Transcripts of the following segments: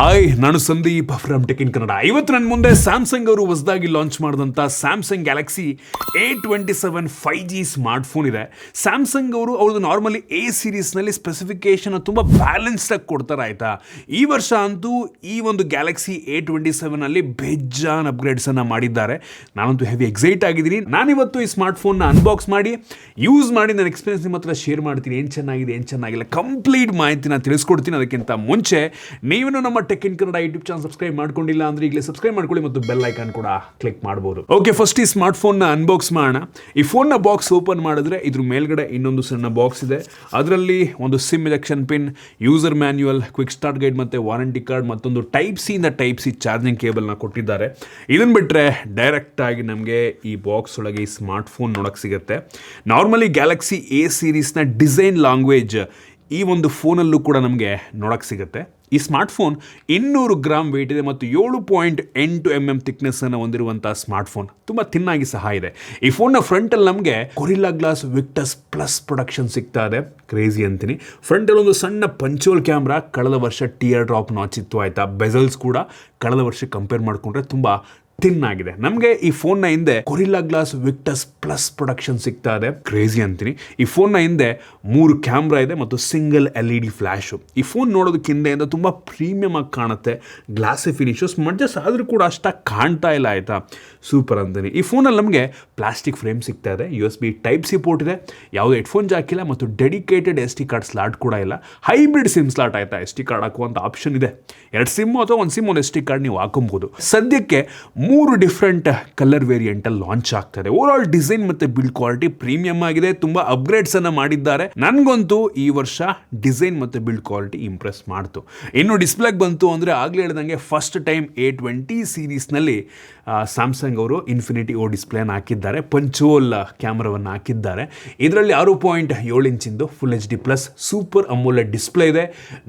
Hi, ನಾನು Sandeep from tech in Kannada. ಇವತ್ತು ನನ್ನ ಮುಂದೆ ಸ್ಯಾಮ್ಸಂಗ್ ಅವರು ಹೊಸದಾಗಿ ಲಾಂಚ್ ಮಾಡಿದಂಥ Samsung Galaxy A27 5G smartphone ಇದೆ. ಸ್ಯಾಮ್ಸಂಗ್ ಅವರು ಅವ್ರದ್ದು ನಾರ್ಮಲಿ A ಸೀರೀಸ್ನಲ್ಲಿ ಸ್ಪೆಸಿಫಿಕೇಶನ್ ತುಂಬ ಬ್ಯಾಲೆನ್ಸ್ಡಾಗಿ ಕೊಡ್ತಾರೆ ಆಯಿತಾ. ಈ ವರ್ಷ ಅಂತೂ ಈ ಒಂದು ಗ್ಯಾಲಕ್ಸಿ A27 ಬೇಜಾನ್ ಅಪ್ಗ್ರೇಡ್ಸನ್ನು ಮಾಡಿದ್ದಾರೆ. ನಾನಂತೂ ಹೆವಿ ಎಕ್ಸೈಟ್ ಆಗಿದ್ದೀನಿ. ನಾನಿವತ್ತು ಈ ಸ್ಮಾರ್ಟ್ಫೋನ್ನ ಅನ್ಬಾಕ್ಸ್ ಮಾಡಿ ಯೂಸ್ ಮಾಡಿ ನನ್ನ ಎಕ್ಸ್ಪೀರಿಯನ್ಸ್ ನಿಮ್ಮ ಹತ್ರ ಶೇರ್ ಮಾಡ್ತೀನಿ. ಏನು ಚೆನ್ನಾಗಿದೆ, ಏನು ಚೆನ್ನಾಗಿಲ್ಲ, ಕಂಪ್ಲೀಟ್ ಮಾಹಿತಿನ ತಿಳಿಸ್ಕೊಡ್ತೀನಿ. ಅದಕ್ಕಿಂತ ಮುಂಚೆ ನೀವೇನು ನಮ್ಮ tech in Kannada YouTube channel subscribe ಮಾಡ್ಕೊಂಡಿಲ್ಲ ಅಂದ್ರೆ ಈಗಲೇ ಸಬ್ಸ್ಕ್ರೈಬ್ ಮಾಡ್ಕೊಳ್ಳಿ ಮತ್ತು ಬೆಲ್ ಐಕಾನ್ ಕೂಡ ಕ್ಲಿಕ್ ಮಾಡಬಹುದು. ಓಕೆ, ಫಸ್ಟ್ ಈ ಸ್ಮಾರ್ಟ್ ಫೋನ್ನ ಅನ್ಬಾಕ್ಸ್ ಮಾಡೋಣ. ಈ ಫೋನ್ನ ಬಾಕ್ಸ್ ಓಪನ್ ಮಾಡಿದ್ರೆ ಇದ್ರ ಮೇಲ್ಗಡೆ ಇನ್ನೊಂದು ಸಣ್ಣ ಬಾಕ್ಸ್ ಇದೆ. ಅದರಲ್ಲಿ ಒಂದು sim ejection pin, user manual, quick start guide ಮತ್ತು ವಾರಂಟಿ ಕಾರ್ಡ್, ಮತ್ತೊಂದು ಟೈಪ್ ಸಿ ಇಂದ ಟೈಪ್ ಸಿ ಚಾರ್ಜಿಂಗ್ ಕೇಬಲ್ನ ಕೊಟ್ಟಿದ್ದಾರೆ. ಇದನ್ನು ಬಿಟ್ಟರೆ ಡೈರೆಕ್ಟ್ ಆಗಿ ನಮಗೆ ಈ ಬಾಕ್ಸ್ ಒಳಗೆ ಈ ಸ್ಮಾರ್ಟ್ ಫೋನ್ ನೋಡೋಕ್ಕೆ ಸಿಗುತ್ತೆ. ನಾರ್ಮಲಿ ಗ್ಯಾಲಕ್ಸಿ A ಸೀರೀಸ್ನ ಡಿಸೈನ್ ಲ್ಯಾಂಗ್ವೇಜ್ ಈ ಒಂದು ಫೋನಲ್ಲೂ ಕೂಡ ನಮಗೆ ನೋಡೋಕ್ಕೆ ಸಿಗುತ್ತೆ. ಈ ಸ್ಮಾರ್ಟ್ಫೋನ್ 200 ಗ್ರಾಮ್ ವೆಯ್ಟ್ ಇದೆ ಮತ್ತು 7.8 mm ಥಿಕ್ನೆಸ್ಸನ್ನು ಹೊಂದಿರುವಂಥ ಸ್ಮಾರ್ಟ್ಫೋನ್. ತುಂಬ ತಿನ್ನಾಗಿ ಸಹ ಇದೆ. ಈ ಫೋನ್ನ ಫ್ರಂಟಲ್ಲಿ ನಮಗೆ ಕೊರಿಲ್ಲಾ ಗ್ಲಾಸ್ ವಿಕ್ಟಸ್ ಪ್ಲಸ್ ಪ್ರೊಡಕ್ಷನ್ ಸಿಗ್ತಾ ಇದೆ. ಕ್ರೇಜಿ ಅಂತೀನಿ. ಫ್ರಂಟಲ್ಲಿ ಒಂದು ಸಣ್ಣ ಪಂಚೋಲ್ ಕ್ಯಾಮ್ರಾ, ಕಳೆದ ವರ್ಷ ಟಿಯರ್ ಡ್ರಾಪ್ ನಾಚ್ ಇತ್ತು ಆಯಿತಾ. ಬೆಜಲ್ಸ್ ಕೂಡ ಕಳೆದ ವರ್ಷ ಕಂಪೇರ್ ಮಾಡಿಕೊಂಡ್ರೆ ತುಂಬ ತಿನ್ನಾಗಿದೆ. ನಮಗೆ ಈ ಫೋನ್ನ ಹಿಂದೆ ಕೊರಿಲ್ಲಾ ಗ್ಲಾಸ್ ವಿಕ್ಟಸ್ ಪ್ಲಸ್ ಪ್ರೊಡಕ್ಷನ್ ಸಿಗ್ತಾ ಇದೆ. ಕ್ರೇಜಿ ಅಂತೀನಿ. ಈ ಫೋನ್ನ ಹಿಂದೆ 3 ಕ್ಯಾಮ್ರಾ ಇದೆ ಮತ್ತು ಸಿಂಗಲ್ LED ಫ್ಲ್ಯಾಶು. ಈ ಫೋನ್ ನೋಡೋದಕ್ಕೆ ಹಿಂದೆಯಿಂದ ತುಂಬ ಪ್ರೀಮಿಯಮ್ ಆಗಿ ಕಾಣುತ್ತೆ. ಗ್ಲಾಸಿ ಫಿನಿಶಸ್ ಮಡ್ಜಸ್ ಆದರೂ ಕೂಡ ಅಷ್ಟಾಗಿ ಕಾಣ್ತಾ ಇಲ್ಲ ಆಯಿತಾ. ಸೂಪರ್ ಅಂತೀನಿ. ಈ ಫೋನಲ್ಲಿ ನಮಗೆ ಪ್ಲಾಸ್ಟಿಕ್ ಫ್ರೇಮ್ ಸಿಗ್ತಾ ಇದೆ. USB ಟೈಪ್ ಸಿ ಪೋರ್ಟ್ ಇದೆ. ಯಾವುದೇ ಹೆಡ್ಫೋನ್ ಜಾಕ್ ಇಲ್ಲ ಮತ್ತು ಡೆಡಿಕೇಟೆಡ್ SD ಕಾರ್ಡ್ ಸ್ಲಾಟ್ ಕೂಡ ಇಲ್ಲ. ಹೈಬ್ರಿಡ್ ಸಿಮ್ ಸ್ಲಾಟ್ ಆಯಿತಾ. SD ಕಾರ್ಡ್ ಹಾಕುವಂಥ ಆಪ್ಷನ್ ಇದೆ. 2 ಸಿಮ್ ಅಥವಾ 1 ಸಿಮ್ 1 SD ಕಾರ್ಡ್ ನೀವು ಹಾಕೊಬಹುದು. ಸದ್ಯಕ್ಕೆ 3 ಡಿಫ್ರೆಂಟ್ ಕಲರ್ ವೇರಿಯಂಟಲ್ಲಿ ಲಾಂಚ್ ಆಗ್ತದೆ. ಓವರ್ ಆಲ್ ಡಿಸೈನ್ ಮತ್ತು ಬಿಲ್ಡ್ ಕ್ವಾಲಿಟಿ ಪ್ರೀಮಿಯಂ ಆಗಿದೆ. ತುಂಬ ಅಪ್ಗ್ರೇಡ್ಸ್ ಅನ್ನು ಮಾಡಿದ್ದಾರೆ. ನನಗಂತೂ ಈ ವರ್ಷ ಡಿಸೈನ್ ಮತ್ತು ಬಿಲ್ಡ್ ಕ್ವಾಲಿಟಿ ಇಂಪ್ರೆಸ್ ಮಾಡ್ತು. ಇನ್ನು ಡಿಸ್ಪ್ಲೇಗೆ ಬಂತು ಅಂದರೆ ಆಗಲೇ ಹೇಳ್ದಂಗೆ ಫಸ್ಟ್ ಟೈಮ್ A20 ಸೀರೀಸ್ನಲ್ಲಿ ಸ್ಯಾಮ್ಸಂಗ್ ಅವರು ಇನ್ಫಿನಿಟಿ O ಡಿಸ್ಪ್ಲೇನ ಹಾಕಿದ್ದಾರೆ. ಪಂಚೋಲ್ ಕ್ಯಾಮ್ರಾವನ್ನು ಹಾಕಿದ್ದಾರೆ. ಇದರಲ್ಲಿ 6.7 ಇಂಚಿಂದು full HD plus super AMOLED display ಇದೆ.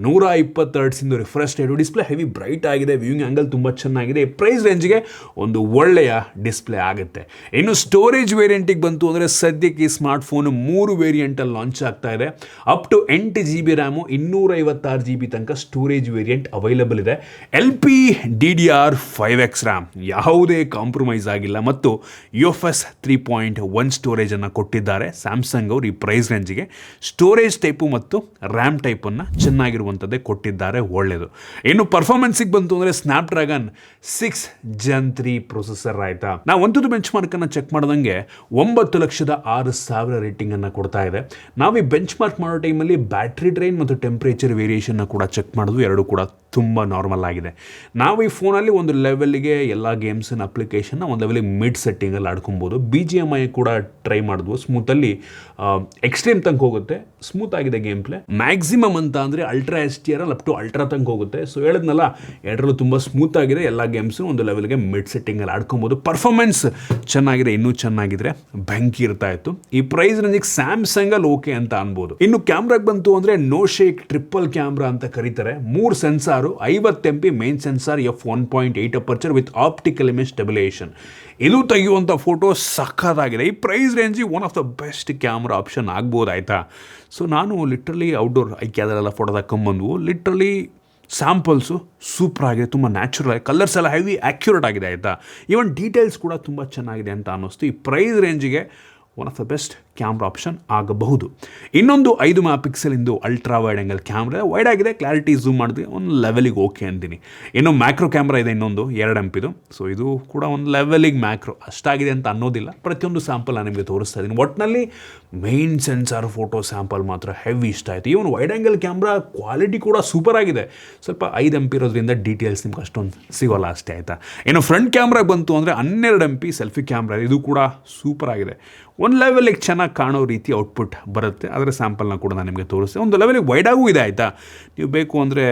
120 ಹರ್ಟ್ಸಿಂದು refresh rate. Display heavy bright ಆಗಿದೆ. ವ್ಯೂಯಿಂಗ್ ಆಂಗಲ್ ತುಂಬ ಚೆನ್ನಾಗಿದೆ. ಪ್ರೈಸ್ ರೇಂಜ್ಗೆ ಒಂದು ಒಳ್ಳೆಯ ಡಿಸ್ಪ್ಲೇ ಆಗುತ್ತೆ. ಇನ್ನು ಸ್ಟೋರೇಜ್ ವೇರಿಯಂಟಿಗೆ ಬಂತು ಅಂದರೆ ಸದ್ಯಕ್ಕೆ ಈ ಸ್ಮಾರ್ಟ್ಫೋನ್ 3 ವೇರಿಯಂಟಲ್ಲಿ ಲಾಂಚ್ ಆಗ್ತಾ ಇದೆ. Up to 8 GB RAM, 256 GB ತನಕ ಸ್ಟೋರೇಜ್ ವೇರಿಯಂಟ್ ಅವೈಲಬಲ್ ಇದೆ. LPDDR5X ರ್ಯಾಮ್, ಯಾವುದೇ ಕಾಂಪ್ರಮೈಸ್ ಆಗಿಲ್ಲ ಮತ್ತು UFS 3.1 ಸ್ಟೋರೇಜನ್ನು ಕೊಟ್ಟಿದ್ದಾರೆ ಸ್ಯಾಮ್ಸಂಗ್ ಅವರು. ಈ ಪ್ರೈಸ್ ರೇಂಜ್ಗೆ ಸ್ಟೋರೇಜ್ ಟೈಪು ಮತ್ತು ರ್ಯಾಮ್ ಟೈಪನ್ನು ಚೆನ್ನಾಗಿರುವಂಥದ್ದೇ ಕೊಟ್ಟಿದ್ದಾರೆ. ಒಳ್ಳೆಯದು. ಇನ್ನು ಪರ್ಫಾರ್ಮೆನ್ಸಿಗೆ ಬಂತು ಅಂದರೆ ಸ್ನ್ಯಾಪ್ಡ್ರ್ಯಾಗನ್ 6 Gen 3 ಪ್ರೊಸೆಸರ್ ಆಯಿತಾ. ನಾವು ಒಂದು ಬೆಂಚ್ ಮಾರ್ಕನ್ನು ಚೆಕ್ ಮಾಡಿದಂಗೆ 9,06,000 ರೇಟಿಂಗನ್ನು ಕೊಡ್ತಾ ಇದೆ. ನಾವು ಈ ಬೆಂಚ್ ಮಾರ್ಕ್ ಮಾಡೋ ಟೈಮಲ್ಲಿ ಬ್ಯಾಟ್ರಿ ಡ್ರೈನ್ ಮತ್ತು ಟೆಂಪ್ರೇಚರ್ ವೇರಿಯೇಷನ್ನ ಕೂಡ ಚೆಕ್ ಮಾಡಿದ್ವು. ಎರಡೂ ಕೂಡ ತುಂಬ ನಾರ್ಮಲ್ ಆಗಿದೆ. ನಾವು ಈ ಫೋನಲ್ಲಿ ಒಂದು ಲೆವೆಲ್ಗೆ ಎಲ್ಲ ಗೇಮ್ಸನ್ನ ಅಪ್ಲಿಕೇಶನ್ನ ಒಂದು ಲೆವೆಲಿಗೆ ಮಿಡ್ ಸೆಟ್ಟಿಂಗಲ್ಲಿ ಆಡ್ಕೊಬೋದು. BGMI ಕೂಡ ಟ್ರೈ ಮಾಡಿದ್ವು. ಸ್ಮೂತಲ್ಲಿ ಎಕ್ಸ್ಟ್ರೀಮ್ ತನಕ ಹೋಗುತ್ತೆ. ಸ್ಮೂತ್ ಆಗಿದೆ ಗೇಮ್ ಪ್ಲೇ. ಮ್ಯಾಕ್ಸಿಮಮ್ ಅಂತ ಅಂದರೆ ultra HDR up to ultra ತನಕ ಹೋಗುತ್ತೆ. ಸೊ ಹೇಳಿದ್ನಲ್ಲ, ಎರಡರಲ್ಲೂ ತುಂಬ ಸ್ಮೂತ್ ಆಗಿದೆ. ಎಲ್ಲ ಗೇಮ್ಸು ಒಂದು ಲೆವೆಲ್ಗೆ ಮಿಡ್ ಸೆಟ್ಟಿಂಗಲ್ಲಿ ಆಡ್ಕೊಬೋದು. ಪರ್ಫಾರ್ಮೆನ್ಸ್ ಚೆನ್ನಾಗಿದೆ. ಇನ್ನೂ ಚೆನ್ನಾಗಿದ್ರೆ ಬೆಂಕಿ ಇರ್ತಾ ಇತ್ತು. ಈ ಪ್ರೈಸ್ ರೇಂಜಿಗೆ ಸ್ಯಾಮ್ಸಂಗಲ್ಲಿ ಓಕೆ ಅಂತ ಅನ್ಬೋದು. ಇನ್ನು ಕ್ಯಾಮ್ರಾಗೆ ಬಂತು ಅಂದರೆ ನೋ ಶೇಕ್ ಟ್ರಿಪಲ್ ಕ್ಯಾಮ್ರಾ ಅಂತ ಕರೀತಾರೆ. 3 sensor, 50 MP main sensor, f1.8 aperture with optical image stabilisation. ಇದು ತೆಗೆಯುವಂಥ ಫೋಟೋ ಸಖತ್ತಾಗಿದೆ. ಈ ಪ್ರೈಸ್ ರೇಂಜಿಗೆ one of the best camera option ಆಗ್ಬೋದು ಆಯಿತಾ. ಸೊ ನಾನು ಲಿಟ್ರಲಿ ಔಟ್ಡೋರ್ ಐಕ್ಯಾದಲ್ಲೆಲ್ಲ ಫೋಟೋ ತಗೊಂಬಂದ್ವು. ಲಿಟ್ರಲಿ ಸ್ಯಾಂಪಲ್ಸು ಸೂಪರ್ ಆಗಿದೆ. ತುಂಬ ನ್ಯಾಚುರಲ್ ಆಗಿ, ಕಲರ್ಸ್ ಎಲ್ಲ ಹೆವಿ ಆ್ಯಕ್ಯುರೇಟ್ ಆಗಿದೆ ಆಯಿತಾ. ಈವನ್ ಡೀಟೇಲ್ಸ್ ಕೂಡ ತುಂಬ ಚೆನ್ನಾಗಿದೆ ಅಂತ ಅನ್ನಿಸ್ತು. ಈ ಪ್ರೈಸ್ ರೇಂಜಿಗೆ one of the best camera option ಆಗಬಹುದು. ಇನ್ನೊಂದು 5 MP ultra wide angle camera. Wide ಆಗಿದೆ, ಕ್ಲಾರಿಟಿ ಝೂಮ್ ಮಾಡಿದ್ರೆ ಒಂದು ಲೆವೆಲಿಗೆ ಓಕೆ ಅಂತೀನಿ. ಇನ್ನು ಮ್ಯಾಕ್ರೋ ಕ್ಯಾಮ್ರಾ ಇದೆ ಇನ್ನೊಂದು 2 MP. ಸೊ ಇದು ಕೂಡ ಒಂದು ಲೆವೆಲಿಗೆ ಮ್ಯಾಕ್ರೋ ಅಷ್ಟಾಗಿದೆ ಅಂತ ಅನ್ನೋದಿಲ್ಲ. ಪ್ರತಿಯೊಂದು ಸ್ಯಾಂಪಲ್ ನಾನು ನಿಮಗೆ ತೋರಿಸ್ತಾ ಇದ್ದೀನಿ. ಒಟ್ಟಿನಲ್ಲಿ ಮೇನ್ ಸೆನ್ಸಾರ್ ಫೋಟೋ ಸ್ಯಾಂಪಲ್ ಮಾತ್ರ ಹೆವಿ ಇಷ್ಟ ಆಯಿತು. ಇವನು ವೈಡ್ ಆ್ಯಂಗಲ್ ಕ್ಯಾಮ್ರಾ ಕ್ವಾಲಿಟಿ ಕೂಡ ಸೂಪರ್ ಆಗಿದೆ. ಸ್ವಲ್ಪ 5 MP ಇರೋದ್ರಿಂದ ಡೀಟೇಲ್ಸ್ ನಿಮ್ಗೆ ಅಷ್ಟೊಂದು ಸಿಗೋಲ್ಲ ಅಷ್ಟೇ ಆಯಿತಾ. ಇನ್ನು ಫ್ರಂಟ್ ಕ್ಯಾಮ್ರಾಗೆ ಬಂತು ಅಂದರೆ 12 MP ಸೆಲ್ಫಿ ಕ್ಯಾಮ್ರಾ. ಇದು ಕೂಡ ಸೂಪರ್ ಆಗಿದೆ. ಒಂದು ಲೆವೆಲಿಗೆ ಚೆನ್ನಾಗಿ ಕಾಣೋ ರೀತಿ ಔಟ್ಪುಟ್ ಬರುತ್ತೆ. ಅದರ ಸ್ಯಾಂಪಲ್ನ ಕೂಡ ನಾನು ನಿಮಗೆ ತೋರಿಸ್ತೆ. ಒಂದು ಲೆವೆಲಿಗೆ ವೈಡಾಗೂ ಇದೆ ಆಯಿತಾ. ನೀವು ಬೇಕು ಅಂದರೆ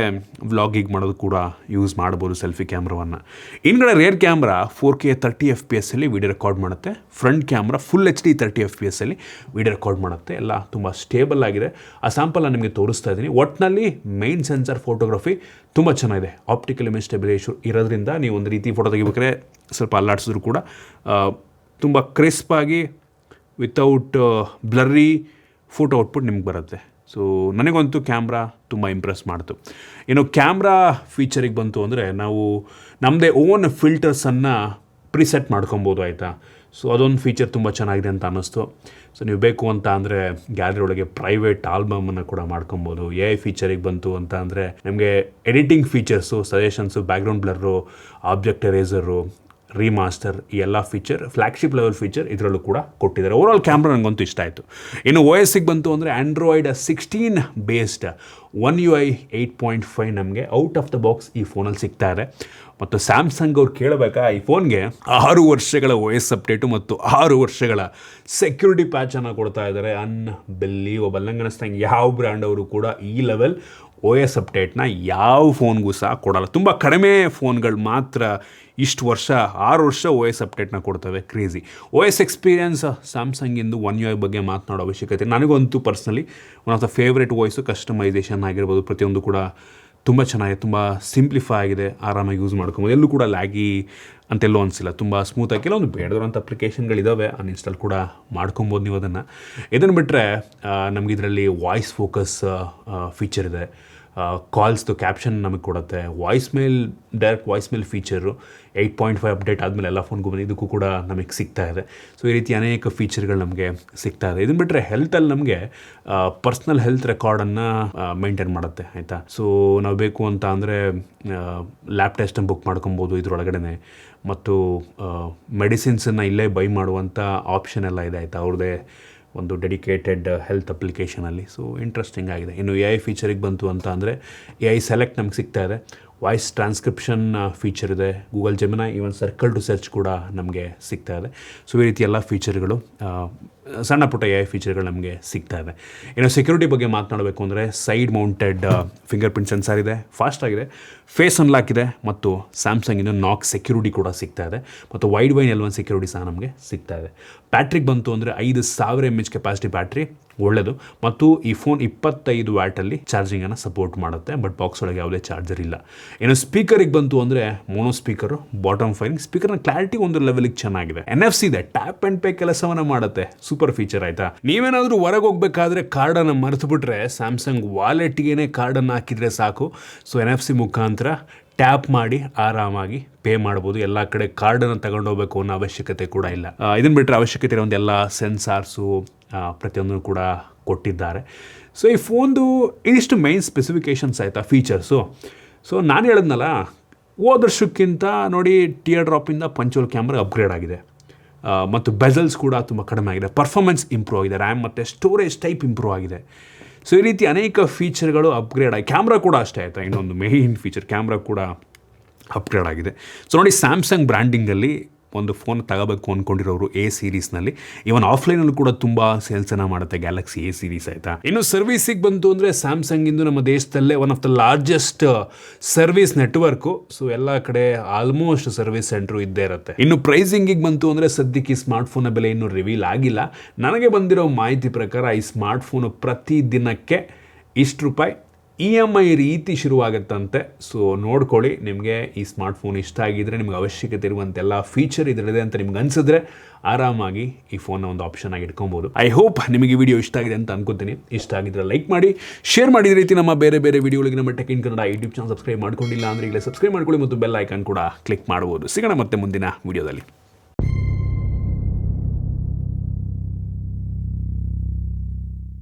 ವ್ಲಾಗಿಂಗ್ ಮಾಡೋದು ಕೂಡ ಯೂಸ್ ಮಾಡ್ಬೋದು ಸೆಲ್ಫಿ ಕ್ಯಾಮ್ರಾವನ್ನು. ಹಿಂದ್ಗಡೆ rear camera 4K 30 FPS video record ಮಾಡುತ್ತೆ. Front camera full HD 30 FPS video record ಮಾಡುತ್ತೆ. ಎಲ್ಲ ತುಂಬ ಸ್ಟೇಬಲ್ ಆಗಿದೆ. ಆ ಸ್ಯಾಂಪಲ್ನ ನಿಮಗೆ ತೋರಿಸ್ತಾ ಇದ್ದೀನಿ. ಒಟ್ಟಿನಲ್ಲಿ ಮೈನ್ ಸೆನ್ಸರ್ ಫೋಟೋಗ್ರಫಿ ತುಂಬ ಚೆನ್ನಾಗಿದೆ. ಆಪ್ಟಿಕಲ್ ಇಮೇಜ್ ಸ್ಟೆಬಿಲೈಸೇಷನ್ ಇರೋದ್ರಿಂದ ನೀವು ಒಂದು ರೀತಿ ಫೋಟೋ ತೆಗಿಬೇಕಾದ್ರೆ ಸ್ವಲ್ಪ ಅಲ್ಲಾಡಿಸಿದ್ರು ಕೂಡ ತುಂಬ ಕ್ರಿಸ್ಪಾಗಿ ವಿತೌಟ್ ಬ್ಲರ್ರಿ ಫೋಟೋ ಔಟ್ಪುಟ್ ನಿಮ್ಗೆ ಬರುತ್ತೆ. ಸೊ ನನಗಂತೂ ಕ್ಯಾಮ್ರಾ ತುಂಬ ಇಂಪ್ರೆಸ್ ಮಾಡ್ತು. ಇನ್ನು ಕ್ಯಾಮ್ರಾ ಫೀಚರಿಗೆ ಬಂತು ಅಂದರೆ ನಾವು ನಮ್ಮದೇ ಓನ್ ಫಿಲ್ಟರ್ಸನ್ನು ಪ್ರಿಸೆಟ್ ಮಾಡ್ಕೊಬೋದು ಆಯಿತಾ. ಸೊ ಅದೊಂದು ಫೀಚರ್ ತುಂಬ ಚೆನ್ನಾಗಿದೆ ಅಂತ ಅನ್ನಿಸ್ತು. ಸೊ ನೀವು ಬೇಕು ಅಂತ ಅಂದರೆ ಗ್ಯಾಲರಿ ಒಳಗೆ ಪ್ರೈವೇಟ್ ಆಲ್ಬಮನ್ನು ಕೂಡ ಮಾಡ್ಕೊಬೋದು. ಎ ಐ ಫೀಚರಿಗೆ ಬಂತು ಅಂತ ಅಂದರೆ ನಿಮಗೆ editing features, suggestions, background blur, object eraser, remaster, ಈ ಎಲ್ಲ ಫೀಚರ್ ಫ್ಲ್ಯಾಗ್ಶಿಪ್ ಲೆವೆಲ್ ಫೀಚರ್ ಇದರಲ್ಲೂ ಕೂಡ ಕೊಟ್ಟಿದ್ದಾರೆ. ಓವರಾಲ್ ಕ್ಯಾಮ್ರಾ ನನಗಂತೂ ಇಷ್ಟ ಆಯಿತು. ಇನ್ನು OS ಬಂತು ಅಂದರೆ ಆಂಡ್ರಾಯ್ಡ್ 16 ಬೇಸ್ಡ್ One UI 8.5 ನಮಗೆ ಔಟ್ ಆಫ್ ದ ಬಾಕ್ಸ್ ಈ ಫೋನಲ್ಲಿ ಸಿಗ್ತಾ ಇದೆ. ಮತ್ತು ಸ್ಯಾಮ್ಸಂಗ್ ಅವ್ರು ಕೇಳಬೇಕಾ, ಈ ಫೋನ್ಗೆ 6 ವರ್ಷಗಳ OS ಅಪ್ಡೇಟು ಮತ್ತು 6 ವರ್ಷಗಳ ಸೆಕ್ಯೂರಿಟಿ ಪ್ಯಾಚನ್ನು ಕೊಡ್ತಾ ಇದ್ದಾರೆ. ಅನ್ಬಿಲೀವಬಲ್. ನಂಗೆ ಅನ್ನಿಸ್ದಂಗೆ ಯಾವ ಬ್ರ್ಯಾಂಡ್ ಅವರು ಕೂಡ ಈ ಲೆವೆಲ್ OS ಅಪ್ಡೇಟ್ನ ಯಾವ ಫೋನ್ಗೂ ಸಹ ಕೊಡಲ್ಲ. ತುಂಬ ಕಡಿಮೆ ಫೋನ್ಗಳು ಮಾತ್ರ ಇಷ್ಟು ವರ್ಷ 6 ವರ್ಷ OS ಅಪ್ಡೇಟ್ನ ಕೊಡ್ತವೆ. ಕ್ರೇಜಿ OS ಎಕ್ಸ್ಪೀರಿಯನ್ಸ್ ಸ್ಯಾಮ್ಸಂಗಿಂದು One UI ಬಗ್ಗೆ ಮಾತನಾಡೋ ಅವಶ್ಯಕತೆ. ನನಗಂತೂ personally one of the favourite voice. Customisation ಆಗಿರ್ಬೋದು, ಪ್ರತಿಯೊಂದು ಕೂಡ ತುಂಬ ಚೆನ್ನಾಗಿದೆ, ತುಂಬ ಸಿಂಪ್ಲಿಫೈ ಆಗಿದೆ, ಆರಾಮಾಗಿ ಯೂಸ್ ಮಾಡ್ಕೊಬೋದು. ಎಲ್ಲೂ ಕೂಡ ಲ್ಯಾಗಿ ಅಂತೆಲ್ಲೂ ಅನಿಸಿಲ್ಲ, ತುಂಬ ಸ್ಮೂತಾಗಿ. ಕೆಲವೊಂದು ಬೇಡದಿರೋಂಥ ಅಪ್ಲಿಕೇಶನ್ಗಳಿದ್ದಾವೆ, ಅನ್ಇನ್ಸ್ಟಾಲ್ ಕೂಡ ಮಾಡ್ಕೊಬೋದು ನೀವು ಅದನ್ನು. ಇದನ್ನು ಬಿಟ್ಟರೆ ನಮಗೆ ಇದರಲ್ಲಿ ವಾಯ್ಸ್ ಫೋಕಸ್ ಫೀಚರ್ ಇದೆ. ಕಾಲ್ಸ್ದು ಕ್ಯಾಪ್ಷನ್ ನಮಗೆ ಕೊಡುತ್ತೆ. ಡೈರೆಕ್ಟ್ ವಾಯ್ಸ್ ಮೇಲ್ ಫೀಚರು 8.5 ಅಪ್ಡೇಟ್ ಆದಮೇಲೆ ಎಲ್ಲ ಫೋನ್ಗೂ ಬಂದು ಇದಕ್ಕೂ ಕೂಡ ನಮಗೆ ಸಿಗ್ತಾ ಇದೆ. ಸೊ ಈ ರೀತಿ ಅನೇಕ ಫೀಚರ್ಗಳು ನಮಗೆ ಸಿಗ್ತಾ ಇದೆ. ಇದನ್ನು ಬಿಟ್ಟರೆ ಹೆಲ್ತಲ್ಲಿ ನಮಗೆ ಪರ್ಸ್ನಲ್ ಹೆಲ್ತ್ ರೆಕಾರ್ಡನ್ನು ಮೇಂಟೈನ್ ಮಾಡುತ್ತೆ ಆಯಿತಾ. ಸೊ ನಾವು ಬೇಕು ಅಂತ ಅಂದರೆ ಲ್ಯಾಬ್ ಟೆಸ್ಟನ್ನು ಬುಕ್ ಮಾಡ್ಕೊಬೋದು ಇದರೊಳಗಡೆ. ಮತ್ತು ಮೆಡಿಸಿನ್ಸನ್ನು ಇಲ್ಲೇ ಬೈ ಮಾಡುವಂಥ ಆಪ್ಷನ್ ಎಲ್ಲ ಇದೆ ಆಯಿತಾ, ಅವ್ರದ್ದೇ ಒಂದು ಡೆಡಿಕೇಟೆಡ್ ಹೆಲ್ತ್ ಅಪ್ಲಿಕೇಶನಲ್ಲಿ. ಸೊ ಇಂಟ್ರೆಸ್ಟಿಂಗ್ ಆಗಿದೆ. ಇನ್ನು AI ಫೀಚರಿಗೆ ಬಂತು ಅಂತ ಅಂದರೆ AI ಸೆಲೆಕ್ಟ್ ನಮ್ಗೆ ಸಿಗ್ತಾ ಇದೆ. ವಾಯ್ಸ್ ಟ್ರಾನ್ಸ್ಕ್ರಿಪ್ಷನ್ ಫೀಚರ್ ಇದೆ. Google Gemini, even circle to search ಕೂಡ ನಮಗೆ ಸಿಗ್ತಾ ಇದೆ. ಸೊ ಈ ರೀತಿ ಎಲ್ಲ ಫೀಚರ್ಗಳು, ಸಣ್ಣ ಪುಟ್ಟ AI ಫೀಚರ್ಗಳು ನಮಗೆ ಸಿಗ್ತಾ ಇದೆ. ಇನ್ನು ಸೆಕ್ಯೂರಿಟಿ ಬಗ್ಗೆ ಮಾತನಾಡಬೇಕು ಅಂದರೆ side mounted finger print sensor ಇದೆ, ಫಾಸ್ಟ್ ಆಗಿದೆ, ಫೇಸ್ ಅನ್ಲಾಕ್ ಇದೆ, ಮತ್ತು ಸ್ಯಾಮ್ಸಂಗಿನ ನಾಕ್ ಸೆಕ್ಯೂರಿಟಿ ಕೂಡ ಸಿಗ್ತಾ ಇದೆ, ಮತ್ತು ವೈಡ್ ವೈನ್ L1 ಸೆಕ್ಯೂರಿಟಿ ಸಹ ನಮಗೆ ಸಿಗ್ತಾ ಇದೆ. ಬ್ಯಾಟ್ರಿಗೆ ಬಂತು ಅಂದರೆ 5000 mAh ಕೆಪಾಸಿಟಿ ಬ್ಯಾಟ್ರಿ, ಒಳ್ಳೆಯದು. ಮತ್ತು ಈ ಫೋನ್ 25 ವ್ಯಾಟಲ್ಲಿ ಚಾರ್ಜಿಂಗನ್ನು ಸಪೋರ್ಟ್ ಮಾಡುತ್ತೆ. ಬಟ್ ಬಾಕ್ಸ್ ಒಳಗೆ ಯಾವುದೇ ಚಾರ್ಜರ್ ಇಲ್ಲ. ಇನ್ನು ಸ್ಪೀಕರಿಗೆ ಬಂತು ಅಂದರೆ ಮೋನೋ ಸ್ಪೀಕರು, ಬಾಟಮ್ ಫೈರಿಂಗ್ ಸ್ಪೀಕರ್ನ ಕ್ಲಾರಿಟಿ ಒಂದು ಲೆವೆಲಿಗೆ ಚೆನ್ನಾಗಿದೆ. NFC ಇದೆ, ಟ್ಯಾಪ್ ಆ್ಯಂಡ್ ಪೇ ಕೆಲಸವನ್ನು ಮಾಡುತ್ತೆ. ಸೂಪರ್ ಫೀಚರ್ ಆಯಿತಾ. ನೀವೇನಾದರೂ ಹೊರಗೆ ಹೋಗಬೇಕಾದ್ರೆ ಕಾರ್ಡನ್ನು ಮರೆತು ಬಿಟ್ರೆ ಸ್ಯಾಮ್ಸಂಗ್ ವಾಲೆಟ್ಗೇನೆ ಕಾರ್ಡನ್ನು ಹಾಕಿದರೆ ಸಾಕು. ಸೊ NFC ಮುಖಾಂತರ ಟ್ಯಾಪ್ ಮಾಡಿ ಆರಾಮಾಗಿ ಪೇ ಮಾಡ್ಬೋದು. ಎಲ್ಲ ಕಡೆ ಕಾರ್ಡನ್ನು ತಗೊಂಡು ಹೋಗಬೇಕು ಅನ್ನೋ ಅವಶ್ಯಕತೆ ಕೂಡ ಇಲ್ಲ. ಇದನ್ನು ಬಿಟ್ಟರೆ ಅವಶ್ಯಕತೆ ಇರೋ ಒಂದೆಲ್ಲ ಸೆನ್ಸಾರ್ಸು ಪ್ರತಿಯೊಂದು ಕೂಡ ಕೊಟ್ಟಿದ್ದಾರೆ. ಸೊ ಈ ಫೋನ್ದು ಇದಿಷ್ಟು ಮೈನ್ ಸ್ಪೆಸಿಫಿಕೇಷನ್ಸ್ ಆಯಿತಾ, ಫೀಚರ್ಸು. ಸೊ ನಾನು ಹೇಳಿದ್ನಲ್ಲ, ಹೋದ ವರ್ಷಕ್ಕಿಂತ ನೋಡಿ ಟಿಯರ್ ಡ್ರಾಪಿಂದ ಪಂಚೋಲ್ ಕ್ಯಾಮ್ರಾ ಅಪ್ಗ್ರೇಡ್ ಆಗಿದೆ. ಮತ್ತು ಬೆಜಲ್ಸ್ ಕೂಡ ತುಂಬ ಕಡಿಮೆ ಆಗಿದೆ. ಪರ್ಫಾರ್ಮೆನ್ಸ್ ಇಂಪ್ರೂವ್ ಆಗಿದೆ. ರ್ಯಾಮ್ ಮತ್ತು ಸ್ಟೋರೇಜ್ ಟೈಪ್ ಇಂಪ್ರೂವ್ ಆಗಿದೆ. ಸೊ ಈ ರೀತಿ ಅನೇಕ ಫೀಚರ್ಗಳು ಅಪ್ಗ್ರೇಡ್ ಆಗಿ, ಕ್ಯಾಮ್ರಾ ಕೂಡ ಅಷ್ಟೇ ಆಯಿತಾ. ಇನ್ನೊಂದು ಮೇಯ್ನ್ ಫೀಚರ್, ಕ್ಯಾಮ್ರಾ ಕೂಡ ಅಪ್ಗ್ರೇಡ್ ಆಗಿದೆ. ಸೊ ನೋಡಿ, ಸ್ಯಾಮ್ಸಂಗ್ ಬ್ರ್ಯಾಂಡಿಂಗಲ್ಲಿ ಒಂದು ಫೋನ್ ತಗೋಬೇಕು ಅಂದ್ಕೊಂಡಿರೋರು A ಸೀರೀಸ್ನಲ್ಲಿ, ಇವನ್ ಆಫ್ಲೈನಲ್ಲೂ ಕೂಡ ತುಂಬ ಸೇಲ್ಸನ್ನು ಮಾಡುತ್ತೆ ಗ್ಯಾಲಕ್ಸಿ A ಸೀರೀಸ್ ಆಯಿತಾ. ಇನ್ನು ಸರ್ವಿಸಿಗೆ ಬಂತು ಅಂದರೆ ಸ್ಯಾಮ್ಸಂಗಿಂದು ನಮ್ಮ ದೇಶದಲ್ಲೇ one of the largest service network. So ಎಲ್ಲ ಕಡೆ ಆಲ್ಮೋಸ್ಟ್ ಸರ್ವಿಸ್ ಸೆಂಟ್ರು ಇದ್ದೇ ಇರುತ್ತೆ. ಇನ್ನು ಪ್ರೈಸಿಂಗಿಗೆ ಬಂತು ಅಂದರೆ ಸದ್ಯಕ್ಕೆ ಈ ಸ್ಮಾರ್ಟ್ಫೋನ್ನ ಬೆಲೆ ಇನ್ನೂ ರಿವೀಲ್ ಆಗಿಲ್ಲ. ನನಗೆ ಬಂದಿರೋ ಮಾಹಿತಿ ಪ್ರಕಾರ ಈ ಸ್ಮಾರ್ಟ್ಫೋನು ಪ್ರತಿ ದಿನಕ್ಕೆ ಇಷ್ಟು ರೂಪಾಯಿ EMI ರೀತಿ ಶುರುವಾಗುತ್ತಂತೆ. ಸೊ ನೋಡ್ಕೊಳ್ಳಿ, ನಿಮಗೆ ಈ ಸ್ಮಾರ್ಟ್ಫೋನ್ ಇಷ್ಟ ಆಗಿದ್ದರೆ, ನಿಮ್ಗೆ ಅವಶ್ಯಕತೆ ಇರುವಂತೆಲ್ಲ ಫೀಚರ್ ಇದರಲ್ಲಿದೆ ಅಂತ ನಿಮ್ಗೆ ಅನಿಸಿದ್ರೆ ಆರಾಮಾಗಿ ಈ ಫೋನ್ನ ಒಂದು ಆಪ್ಷನ್ ಆಗಿ ಇಟ್ಕೊಬೋದು. ಐ ಹೋಪ್ ನಿಮಗೆ ಈ ವಿಡಿಯೋ ಇಷ್ಟ ಆಗಿದೆ ಅಂತ ಅನ್ಕೋತೀನಿ. ಇಷ್ಟ ಆಗಿದ್ರೆ ಲೈಕ್ ಮಾಡಿ, ಶೇರ್ ಮಾಡಿ. ಈ ರೀತಿ ನಮ್ಮ ಬೇರೆ ವಿಡಿಯೋಗಳಿಗೆ ನಮ್ಮ tech in Kannada YouTube channel subscribe ಮಾಡ್ಕೊಂಡಿಲ್ಲ ಅಂದರೆ ಈಗಲೇ ಸಬ್ಸ್ಕ್ರೈಬ್ ಮಾಡ್ಕೊಳ್ಳಿ, ಮತ್ತು ಬೆಲ್ ಐಕಾನ್ ಕೂಡ ಕ್ಲಿಕ್ ಮಾಡ್ಬೋದು. ಸಿಗೋಣ ಮತ್ತೆ ಮುಂದಿನ ವಿಡಿಯೋದಲ್ಲಿ.